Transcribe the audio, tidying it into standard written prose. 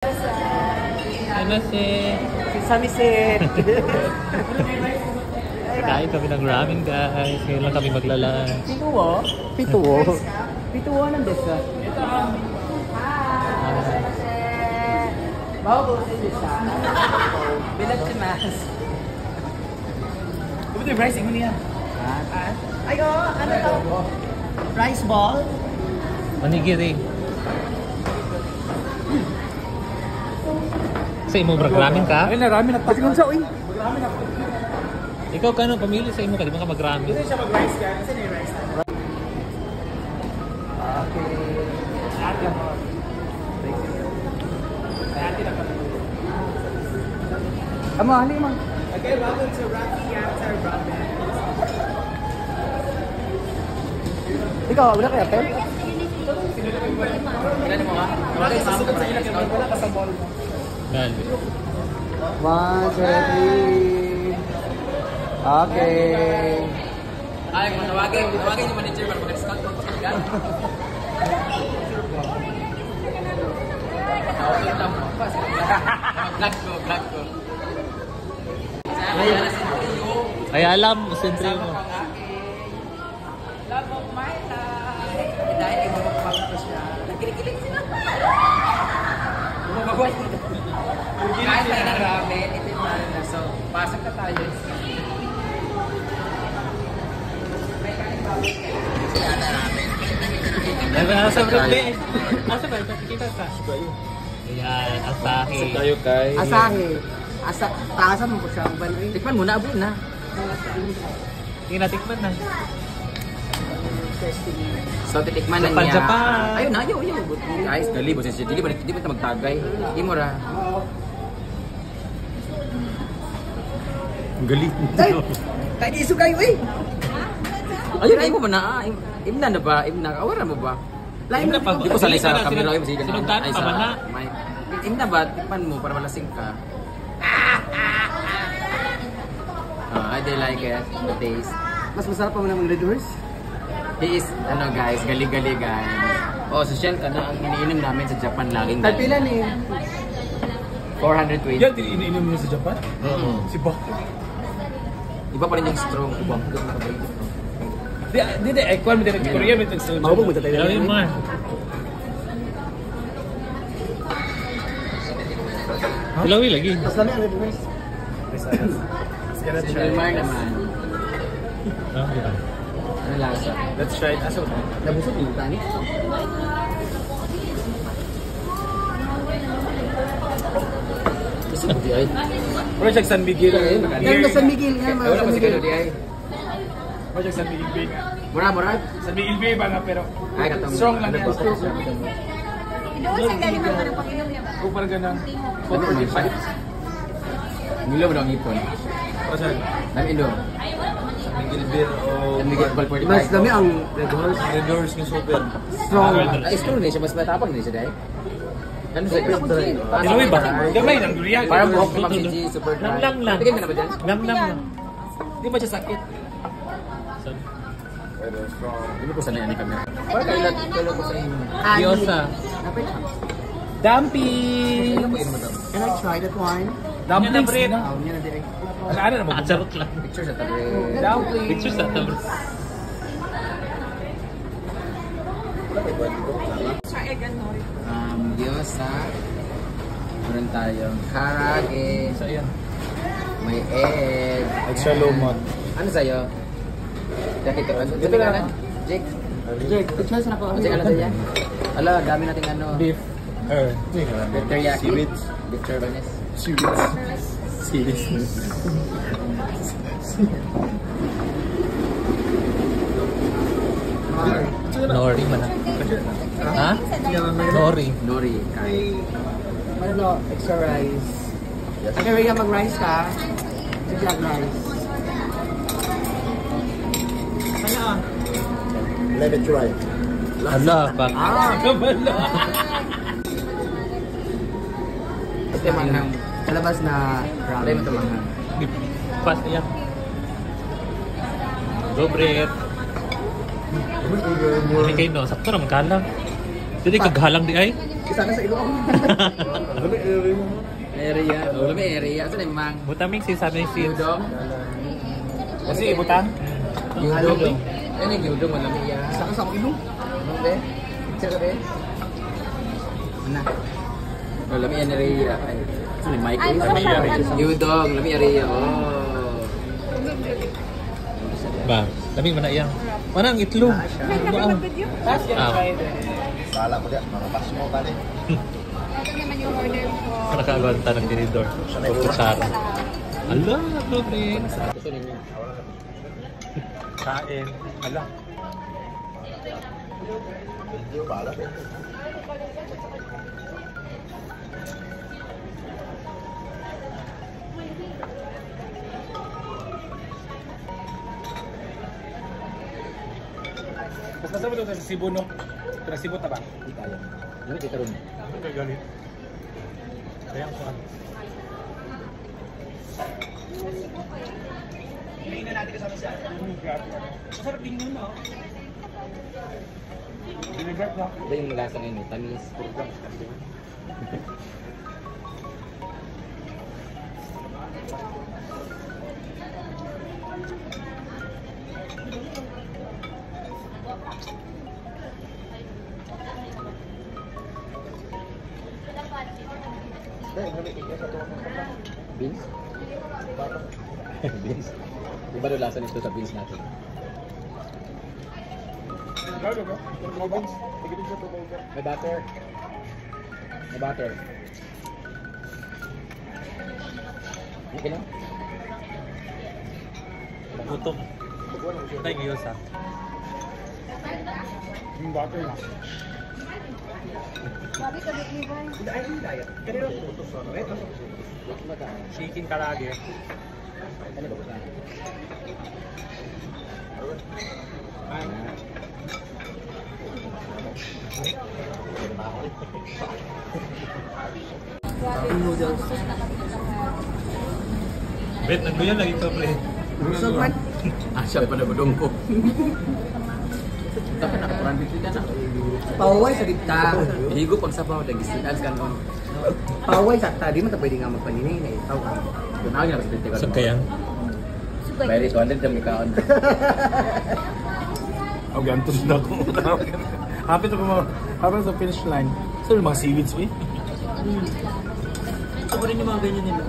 Ano si... Samisit. Kain kami ng ramen guys. Ngayon lang kami maglalaan. Pituwo? Pituwo? Pituwo ng desa. Ito Bawa po sa desa. Bilat si Mas. Ito yung rice mo niya. Ay ano to? Rice ball? Onigiri. Sa imo mag-ramen ka? Ay na ramen na. Kasi kung saan Ikaw kano pamili sa imo ka, di ba ka mag-ramen? Hindi siya mag-rice ka. Kasi na yung rice na. Okay. Ate ako. Ate na pala. Amo, hali mo. Okay, welcome to Rocky Yatar Ramen. Ikaw, wala kaya, Pel? Ilan mo ka? Wala sa sukat sa ilang kaya. Wala ka sa ball mo. Dali. 1, 2, 3. Okay. Ay, kung tawagin yung manager para mag-discount ko sa kailan. Okay lang mo. Vlog ko. Ay alam, sentry mo. Love of my life. Dahil yung mabagpag ko siya. Nagkilig-kilig sila. Bumabagwas ko. Kahit tayo ng ramen, ito yung mahal na. So, pasok na tayo. May kanin ba? Kaya na ramen. Nasa birthday. Asa ba? Kita ka. Ayan, asahi. Sa tayo kay... Asahi. Taasan mo po siya. Tikman mo na, abot na. Tingnan natikman na. So, titikman na Japan, niya. Japan. Ayun na, ayaw. Guys, dali ba siya? Dili ba ito magtagay? Di mo ra. Ang galing. Ay! Kahit iso kayo eh! Ayun, ayaw mo ba na? Imna na ba? Awara mo ba? Lain na pag- Di ko salay sa camera. Sinundan pa ba na? Imna ba? Tikman mo para malasing ka. I do like it. The taste. Mas masarap pa mo ng Red Horse? He is, guys, gali-gali guys. Oh, social ka na ang iniinom namin sa Japan laging. Tagpilan eh. 420. Yan, iniinom mo sa Japan? Si Bako. Iba pa rin yung strong. Di, ekwan mo din ang Korea, may tagsil. Maubog mo tayo. Lawin mo. Ilawi lagi. Mas lami ang Red Horse. Si Wilmar naman. Ah, di ba? Ano lasa? Let's try it. Asa ba? Nabusog yung tani. Gusto mo di ay? Project San Miguel. Yan na San Miguel. Yan mga Wala San pa si Miguel. Kano di ay? Project San Miguel Bay. Mura. San Miguel Bay ba nga pero Ay, katong. strong lang yan. Strong. Doon sa ilalim ng ano pag-inom niya ba? Kupar ganang. 445. Milo mo daw ang ipon. Pasan? Dami ilo. San Miguel Bay o... San Miguel Ball 45. Mas lami ang Red Horse. Red Doors ng super. Strong. Ay, strong din siya. Mas matapang din siya dahil. Ano sa Ilawi ba? Gamay ng durian. Parang buhok ni Ma'am CG, super dry. Lang. Tigil ka na ba dyan? Lang. Di ba siya sakit? Hindi ko sanay ang camera. Parang kailan ko sa inyo. Gyoza. Dumping! Can I try that one? Dumplings Yan na, na. Yan na direct. Ano na mo? Ah, charot lang. Picture sa tabi. Dumplings. Picture sa tabi. Gyoza. Meron tayong karage. So, yan. May egg. Extra low mod. Ano sa'yo? Jackie, ito na. Jake. Jake, picture na ako. Jake, ano sa'yo? Ala, dami nating ano. Beef. Beef teriyaki. Seaweed. Beef turbanes. Seaweed. Nori man. Ha? Nori. Nori. Ano, extra rice. Okay, Rhea, mag-rice ka. Bigyan rice. Let it try. Hala, pa. Ito yung manghang. Sa labas na Try mo ito manghang. Fast yan. Go, Brett. Hindi kayo no, sakto naman kalang. Hindi kaghalang di ay. Isa na sa ilo ako. Area. Oh, lami area. Asa na yung mang? Butaming si sabi si Yudong? Kasi ibutang. Yudong? Ano yung yudong? Wala may iya. Isa ka sa akong ilo. Ano ba? Picture ka ba? Ano? Oh, lami yan area. Asa na yung mic? Ay, mga siya. Yudong, lami area. Oh. ba. Lamig man na iyang. Mana ang itlog? Wow. Sala mo diyan, mga bash mo bali. Ito naman yung order ko. Nakakaganta ng tinidor. Kutsara. Ala, protein. Gusto ninyo. Kain. Ala. Bala. Mas masama ito sa Cebu, no? Pero Cebu ta ba? Hindi tayo. Ano dito rin? Okay, galit. Kaya ang kuhan. Hindi na natin kasama siya. Masarap din yun, no? Vinegar na. Iba yung lasa ngayon, tamis. Beans? Beans? Iba yung lasa nito sa beans natin. Gago ba? Mga beans. Tigilin siya ito ba? May butter. May butter. Okay na? Gutom. Tay giyos ha. Yung butter na. Sabi ka, Big Boy. Hindi ay hindi diet. Kanino putos na no? Ito. Chicken karage. Ano ba ba? Bet, nagduyan lagi ka, pre. Busog man. Asya pa na budong ko. Tapi nakapuran dito na. Paway sa dita. Higo pang sabaw lagi sidas kan on. Paway sa tadi man ta pwede nga magpaninay na itaw. Tunawin na sa dito. Sa kayang. Bayari 200 jam ikaon. Oh, gantos na ako. Hapit ako mga, hapit sa finish line. So, yung mga seaweeds, eh. Ako rin yung mga ganyan nila.